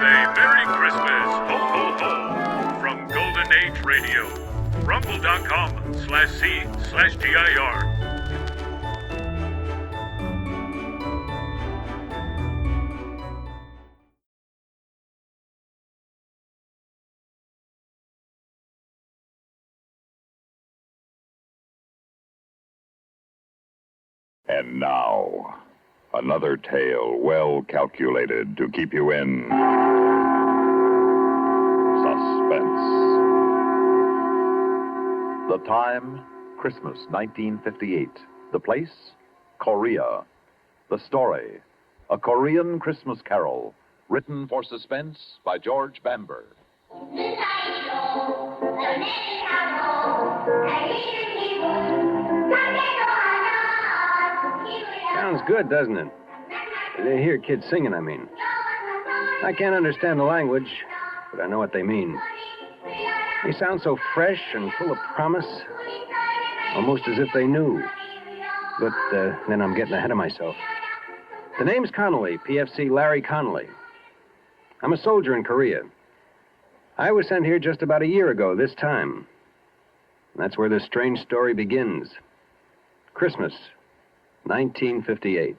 a Merry Christmas, ho ho ho, from Golden Age Radio, rumble.com/C/GIR. And now, another tale well calculated to keep you in suspense. The time, Christmas 1958. The place, Korea. The story, a Korean Christmas carol, written for Suspense by George Bamber. Sounds good, doesn't it? They hear kids singing, I mean. I can't understand the language, but I know what they mean. They sound so fresh and full of promise, almost as if they knew. But then I'm getting ahead of myself. The name's Connolly, PFC Larry Connolly. I'm a soldier in Korea. I was sent here just about a year ago this time. That's where this strange story begins. Christmas, 1958.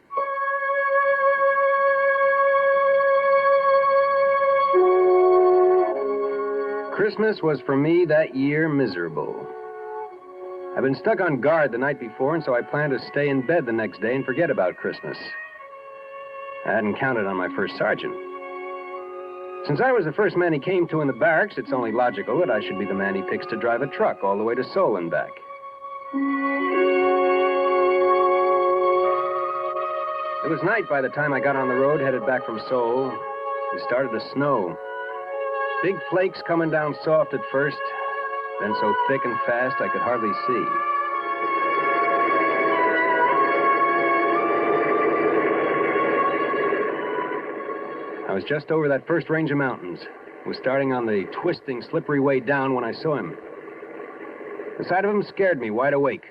Christmas was for me that year miserable. I'd been stuck on guard the night before, and so I planned to stay in bed the next day and forget about Christmas. I hadn't counted on my first sergeant. Since I was the first man he came to in the barracks, it's only logical that I should be the man he picks to drive a truck all the way to Seoul and back. It was night by the time I got on the road, headed back from Seoul. It started to snow. Big flakes coming down soft at first, then so thick and fast I could hardly see. I was just over that first range of mountains. Was starting on the twisting, slippery way down when I saw him. The sight of him scared me wide awake.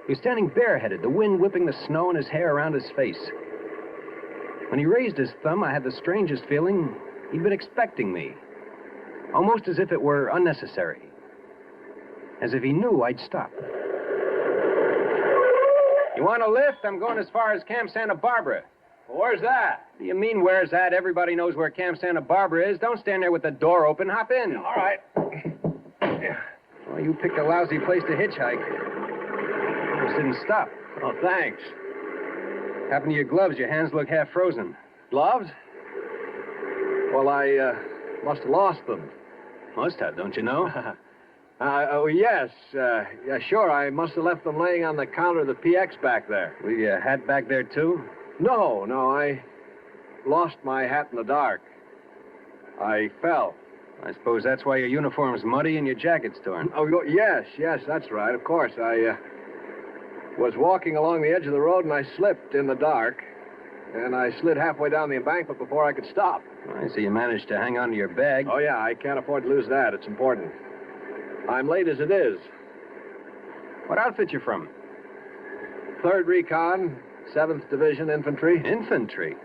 He was standing bareheaded, the wind whipping the snow and his hair around his face. When he raised his thumb, I had the strangest feeling he'd been expecting me. Almost as if it were unnecessary. As if he knew I'd stop. You want a lift? I'm going as far as Camp Santa Barbara. Well, where's that? What do you mean, where's that? Everybody knows where Camp Santa Barbara is. Don't stand there with the door open. Hop in. All right. Well, you picked a lousy place to hitchhike. Just didn't stop. Oh, thanks. Happened to your gloves? Your hands look half frozen. Gloves? Well, I must have lost them. Must have, don't you know? Yes. Yeah, sure. I must have left them laying on the counter of the PX back there. Leave your hat back there, too? No. I lost my hat in the dark. I fell. I suppose that's why your uniform's muddy and your jacket's torn. Oh, yes, that's right. Of course. I was walking along the edge of the road and I slipped in the dark. And I slid halfway down the embankment before I could stop. I see you managed to hang on to your bag. Oh, yeah, I can't afford to lose that. It's important. I'm late as it is. What outfit you from? 3rd Recon, 7th Division Infantry. Infantry?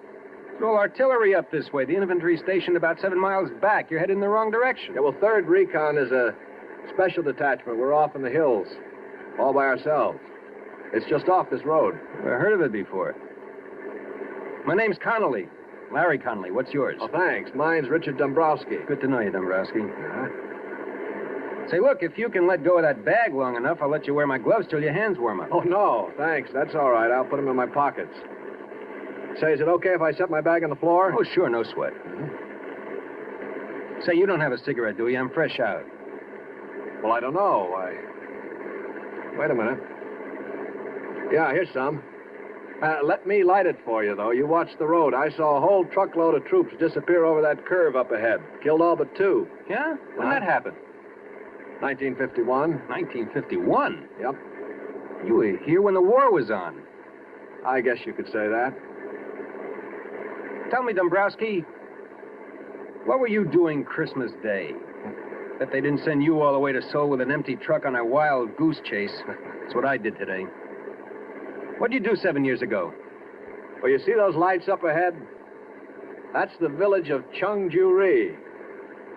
There's all artillery up this way. The infantry stationed about 7 miles back. You're headed in the wrong direction. Yeah, well, 3rd Recon is a special detachment. We're off in the hills, all by ourselves. It's just off this road. Never heard of it before. My name's Connolly. Larry Connolly. What's yours? Oh, thanks. Mine's Richard Dombrowski. Good to know you, Dombrowski. Say, look, if you can let go of that bag long enough, I'll let you wear my gloves till your hands warm up. Oh, no, thanks. That's all right. I'll put them in my pockets. Say, is it okay if I set my bag on the floor? Oh, sure, no sweat. Say, you don't have a cigarette, do you? I'm fresh out. Well, I don't know. Wait a minute. Yeah, here's some. Let me light it for you, though. You watch the road. I saw a whole truckload of troops disappear over that curve up ahead. Killed all but 2. Yeah? When that happened? 1951. 1951? Yep. You were here when the war was on. I guess you could say that. Tell me, Dombrowski, what were you doing Christmas Day? Bet they didn't send you all the way to Seoul with an empty truck on a wild goose chase. That's what I did today. What'd you do 7 years ago? Well, you see those lights up ahead? That's the village of Chungju-ri.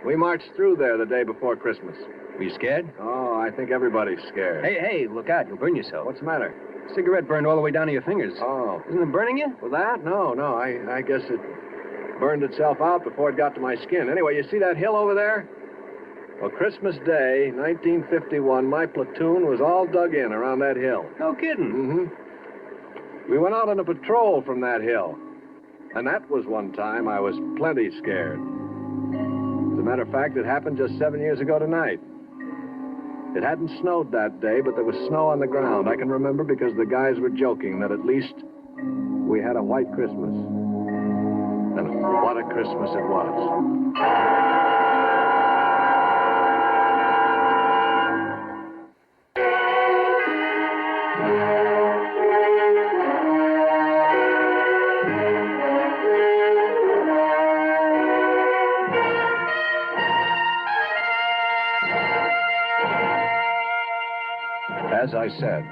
We marched through there the day before Christmas. Were you scared? Oh, I think everybody's scared. Hey, look out. You'll burn yourself. What's the matter? Cigarette burned all the way down to your fingers. Oh. Isn't it burning you? Well, that? No. I guess it burned itself out before it got to my skin. Anyway, you see that hill over there? Well, Christmas Day, 1951, my platoon was all dug in around that hill. No kidding. Mm-hmm. We went out on a patrol from that hill. And that was one time I was plenty scared. As a matter of fact, it happened just 7 years ago tonight. It hadn't snowed that day, but there was snow on the ground. I can remember because the guys were joking that at least we had a white Christmas. And what a Christmas it was. As I said,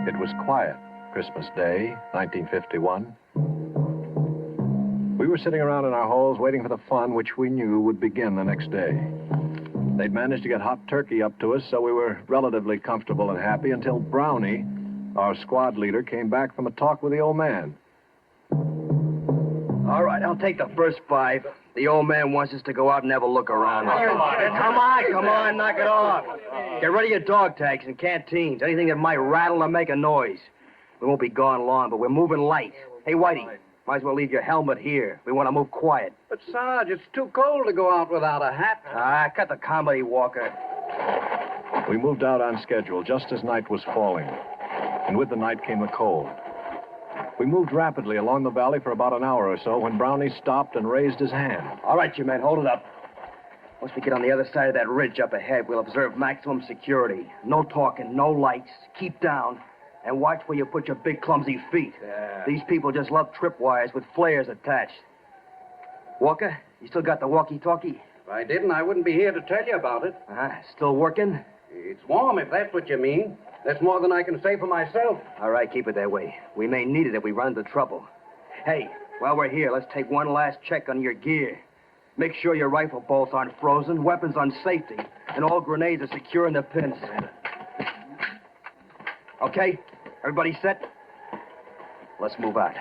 it was quiet Christmas Day, 1951. We were sitting around in our holes waiting for the fun which we knew would begin the next day. They'd managed to get hot turkey up to us, so we were relatively comfortable and happy until Brownie, our squad leader, came back from a talk with the old man. All right, I'll take the first 5. The old man wants us to go out and have a look around. Come on, knock it off. Get ready your dog tags and canteens, anything that might rattle or make a noise. We won't be gone long, but we're moving light. Hey, Whitey, might as well leave your helmet here. We want to move quiet. But, Sarge, it's too cold to go out without a hat. Cut the comedy, Walker. We moved out on schedule just as night was falling. And with the night came the cold. We moved rapidly along the valley for about an hour or so when Brownie stopped and raised his hand. All right, you men, hold it up. Once we get on the other side of that ridge up ahead, we'll observe maximum security. No talking, no lights. Keep down. And watch where you put your big, clumsy feet. Yeah. These people just love tripwires with flares attached. Walker, you still got the walkie-talkie? If I didn't, I wouldn't be here to tell you about it. Still working? It's warm, if that's what you mean. That's more than I can say for myself. All right, keep it that way. We may need it if we run into trouble. Hey, while we're here, let's take one last check on your gear. Make sure your rifle bolts aren't frozen, weapons on safety, and all grenades are secure in the pins. Okay? Everybody set? Let's move out.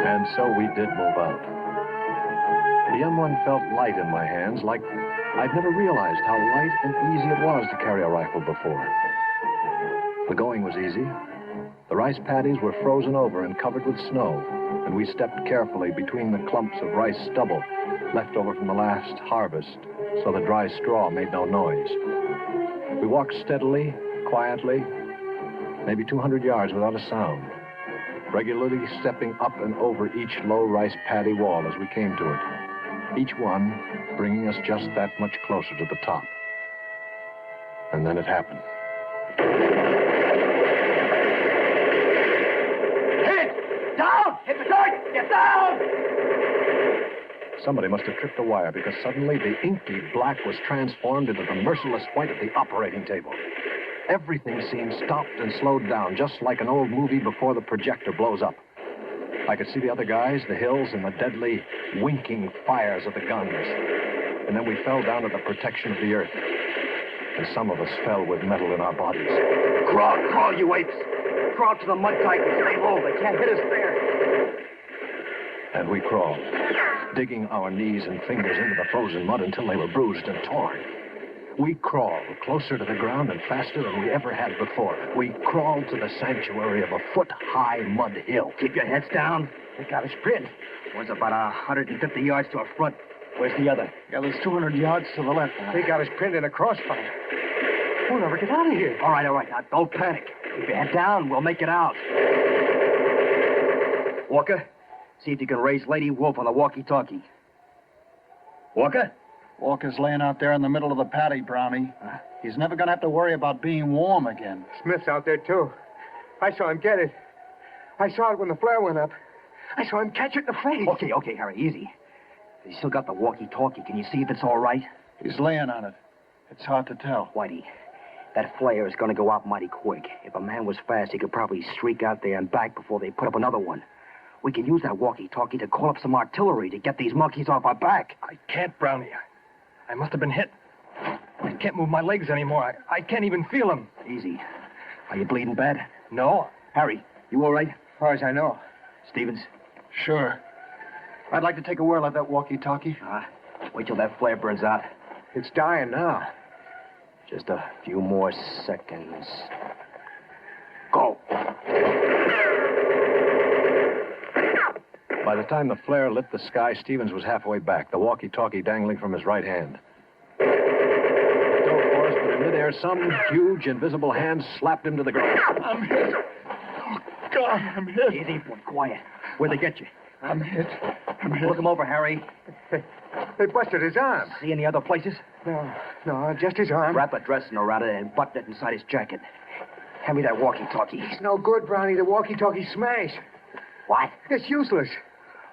And so we did move out. The M1 felt light in my hands, like I'd never realized how light and easy it was to carry a rifle before. The going was easy. The rice paddies were frozen over and covered with snow, and we stepped carefully between the clumps of rice stubble left over from the last harvest, so the dry straw made no noise. We walked steadily, quietly, maybe 200 yards without a sound, regularly stepping up and over each low rice paddy wall as we came to it, each one bringing us just that much closer to the top. And then it happened. Down! Hit the dirt! Get down! Somebody must have tripped a wire because suddenly the inky black was transformed into the merciless white of the operating table. Everything seemed stopped and slowed down, just like an old movie before the projector blows up. I could see the other guys, the hills, and the deadly, winking fires of the guns. And then we fell down to the protection of the earth. And some of us fell with metal in our bodies. Crawl, you apes! Crawl to the mud titans. Stay low. They can't hit us there. And we crawled, digging our knees and fingers into the frozen mud until they were bruised and torn. We crawled closer to the ground and faster than we ever had before. We crawled to the sanctuary of a foot-high mud hill. Keep your heads down. They got us pinned. One's about 150 yards to our front. Where's the other? Yeah, there's 200 yards to the left. They got us pinned in a crossfire. We'll never get out of here. All right. Now, don't panic. Keep your head down. We'll make it out. Walker, see if you can raise Lady Wolf on the walkie-talkie. Walker? Walker's laying out there in the middle of the paddy, Brownie. He's never going to have to worry about being warm again. Smith's out there, too. I saw him get it. I saw it when the flare went up. I saw him catch it in the face. Okay, Harry, easy. He's still got the walkie-talkie. Can you see if it's all right? He's laying on it. It's hard to tell. Whitey, That flare is going to go out mighty quick. If a man was fast, he could probably streak out there and back before they put up another one. We can use that walkie-talkie to call up some artillery to get these monkeys off our back. I can't, Brownie. I must have been hit. I can't move my legs anymore. I can't even feel them. Easy. Are you bleeding bad? No. Harry, you all right? As far as I know. Stevens? Sure. I'd like to take a whirl at that walkie-talkie. Wait till that flare burns out. It's dying now. Just a few more seconds. Go. By the time the flare lit the sky, Stevens was halfway back, the walkie-talkie dangling from his right hand. Dove for us, but in midair, some huge, invisible hand slapped him to the ground. I'm hit. Oh, God, I'm hit. Easy, boy. Quiet. Where'd they get you? I'm hit. I'm hit. Look him over, Harry. They busted his arm. See any other places? No, just his arm. Wrap a dressing around it and button it inside his jacket. Hand me that walkie-talkie. It's no good, Brownie. The walkie-talkie smashed. What? It's useless.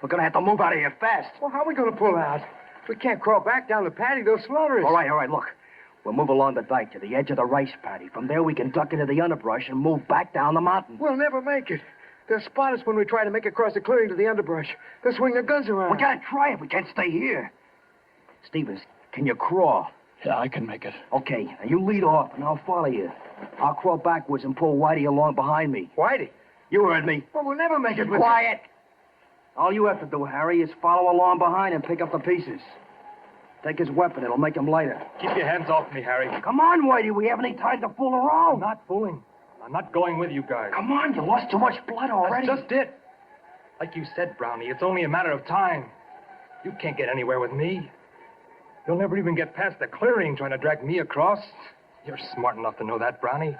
We're going to have to move out of here fast. Well, how are we going to pull out? We can't crawl back down the patty. They'll slaughter us. All right, look. We'll move along the dike to the edge of the rice paddy. From there, we can duck into the underbrush and move back down the mountain. We'll never make it. They'll spot us when we try to make across the clearing to the underbrush. They'll swing their guns around. We gotta try it. We can't stay here. Stevens, can you crawl? Yeah, I can make it. Okay, now you lead off, and I'll follow you. I'll crawl backwards and pull Whitey along behind me. Whitey? You heard me. Well, we'll never make it with... Quiet! All you have to do, Harry, is follow along behind and pick up the pieces. Take his weapon. It'll make him lighter. Keep your hands off me, Harry. Come on, Whitey. We haven't any time to fool around. I'm not fooling. I'm not going with you guys. Come on. You lost too much blood already. That's just it. Like you said, Brownie, it's only a matter of time. You can't get anywhere with me. You'll never even get past the clearing trying to drag me across. You're smart enough to know that, Brownie.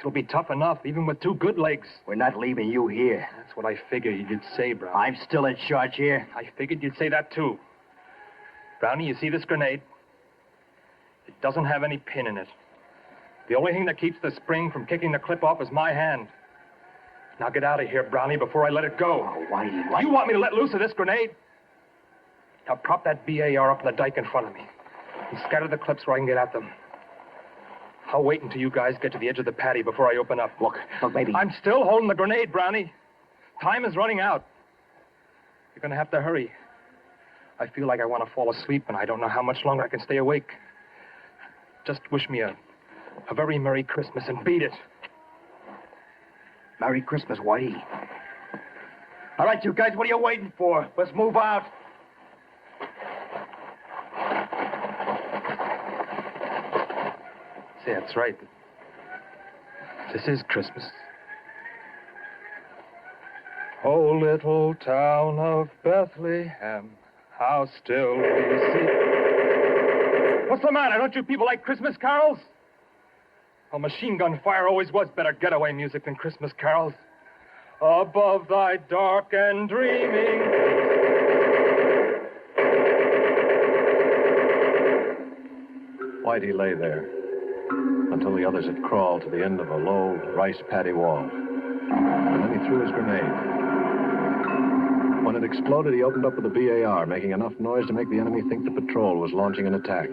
It'll be tough enough, even with two good legs. We're not leaving you here. That's what I figured you'd say, Brownie. I'm still in charge here. I figured you'd say that, too. Brownie, you see this grenade? It doesn't have any pin in it. The only thing that keeps the spring from kicking the clip off is my hand. Now get out of here, Brownie, before I let it go. Oh, Whitey. You want me to let loose of this grenade? Now prop that BAR up on the dike in front of me and scatter the clips where I can get at them. I'll wait until you guys get to the edge of the patty before I open up. Look, baby. I'm still holding the grenade, Brownie. Time is running out. You're going to have to hurry. I feel like I want to fall asleep, and I don't know how much longer I can stay awake. Just wish me a very Merry Christmas and beat it. Merry Christmas, Whitey. All right, you guys, what are you waiting for? Let's move out. See, that's right. This is Christmas. Oh, little town of Bethlehem, how still we see... What's the matter? Don't you people like Christmas carols? Well, machine gun fire always was better getaway music than Christmas carols. Above thy dark and dreaming... Whitey lay there until the others had crawled to the end of a low rice paddy wall. And then he threw his grenade. When it exploded, he opened up with a BAR, making enough noise to make the enemy think the patrol was launching an attack.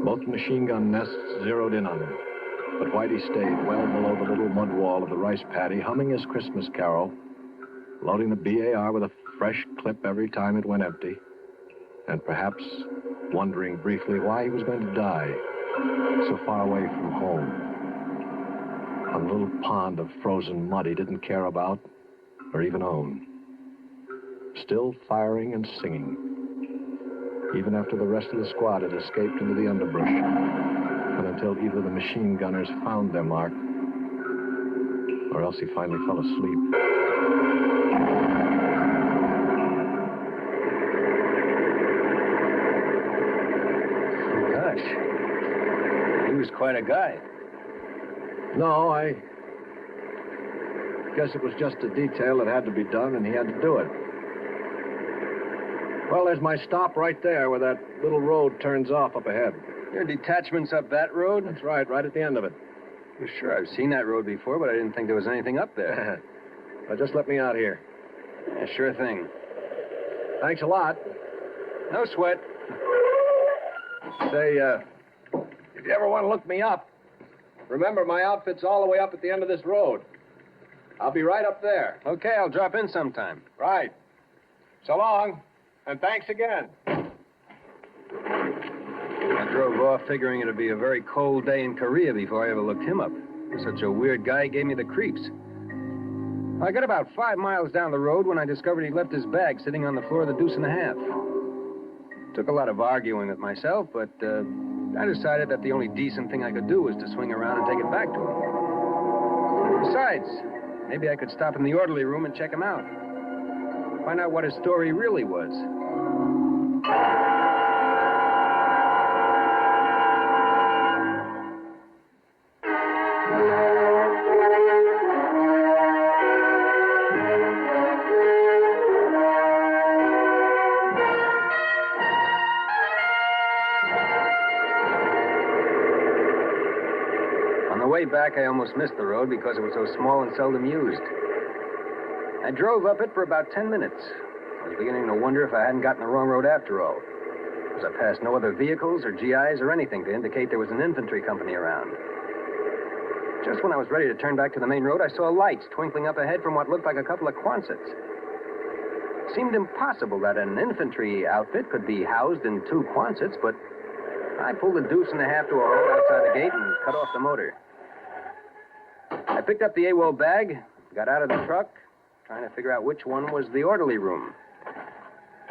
Both machine gun nests zeroed in on him, but Whitey stayed well below the little mud wall of the rice paddy, humming his Christmas carol, loading the BAR with a fresh clip every time it went empty, and perhaps wondering briefly why he was going to die so far away from home, on a little pond of frozen mud he didn't care about or even own. Still firing and singing, even after the rest of the squad had escaped into the underbrush, and until either the machine gunners found their mark, or else he finally fell asleep. Gosh, he was quite a guy. No, I guess it was just a detail that had to be done, and he had to do it. Well, there's my stop right there where that little road turns off up ahead. Your detachment's up that road? That's right at the end of it. Well, sure, I've seen that road before, but I didn't think there was anything up there. Now, just let me out here. Yeah, sure thing. Thanks a lot. No sweat. Say, If you ever want to look me up, remember my outfit's all the way up at the end of this road. I'll be right up there. Okay, I'll drop in sometime. Right. So long, and thanks again. I drove off figuring it'd be a very cold day in Korea before I ever looked him up. Such a weird guy gave me the creeps. I got about 5 miles down the road when I discovered he'd left his bag sitting on the floor of the Deuce and a Half. Took a lot of arguing with myself, but I decided that the only decent thing I could do was to swing around and take it back to him. Besides, maybe I could stop in the orderly room and check him out. Find out what his story really was. On the way back, I almost missed the road because it was so small and seldom used. I drove up it for about 10 minutes. I was beginning to wonder if I hadn't gotten the wrong road after all, because I passed no other vehicles or GIs or anything to indicate there was an infantry company around. Just when I was ready to turn back to the main road, I saw lights twinkling up ahead from what looked like a couple of Quonsets. It seemed impossible that an infantry outfit could be housed in 2 Quonsets, but I pulled the Deuce and a Half to a halt outside the gate and cut off the motor. I picked up the AWOL bag, got out of the truck, trying to figure out which one was the orderly room.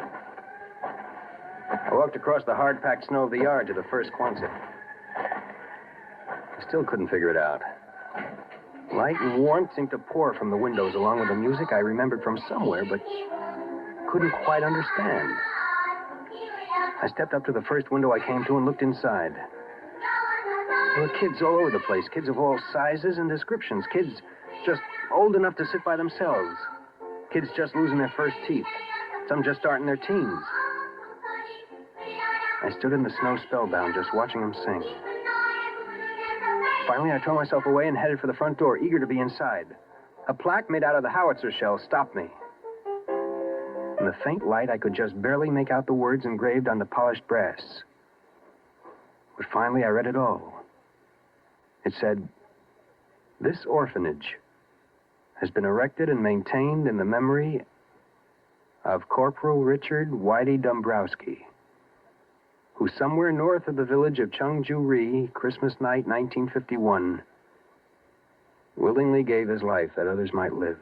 I walked across the hard-packed snow of the yard to the first Quonset. I still couldn't figure it out. Light and warmth seemed to pour from the windows along with the music I remembered from somewhere, but couldn't quite understand. I stepped up to the first window I came to and looked inside. There were kids all over the place, kids of all sizes and descriptions, kids just old enough to sit by themselves, kids just losing their first teeth, some just starting their teens. I stood in the snow spellbound, just watching them sing. Finally, I tore myself away and headed for the front door, eager to be inside. A plaque made out of the howitzer shell stopped me. In the faint light, I could just barely make out the words engraved on the polished brass. But finally, I read it all. It said, "This orphanage has been erected and maintained in the memory of Corporal Richard Whitey Dombrowski, who somewhere north of the village of Cheongju-ri, Christmas night, 1951, willingly gave his life that others might live."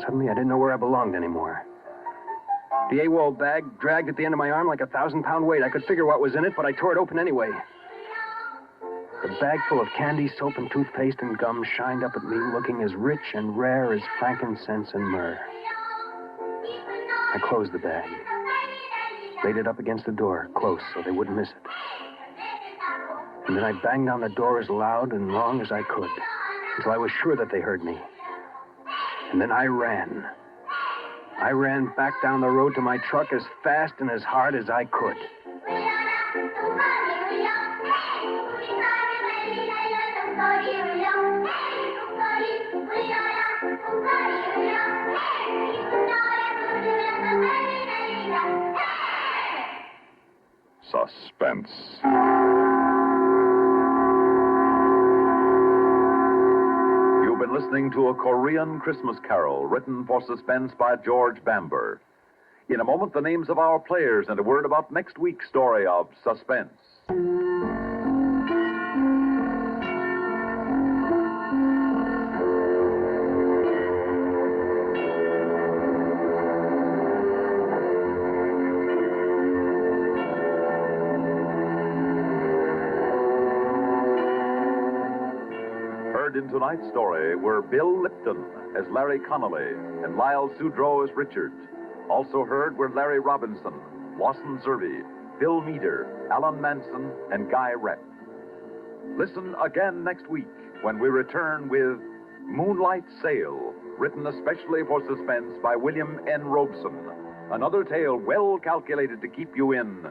Suddenly, I didn't know where I belonged anymore. The AWOL bag dragged at the end of my arm like a 1,000-pound weight. I could figure what was in it, but I tore it open anyway. The bag full of candy, soap, and toothpaste and gum shined up at me, looking as rich and rare as frankincense and myrrh. I closed the bag, laid it up against the door, close, so they wouldn't miss it. And then I banged on the door as loud and long as I could, until I was sure that they heard me. And then I ran. I ran back down the road to my truck as fast and as hard as I could. Suspense. You've been listening to a Korean Christmas Carol written for Suspense by George Bamber. In a moment, the names of our players and a word about next week's story of Suspense. In tonight's story were Bill Lipton as Larry Connolly and Lyle Sudrow as Richard. Also heard were Larry Robinson, Lawson Zerby, Phil Meader, Alan Manson, and Guy Rep. Listen again next week when we return with Moonlight Sail, written especially for Suspense by William N. Robeson. Another tale well calculated to keep you in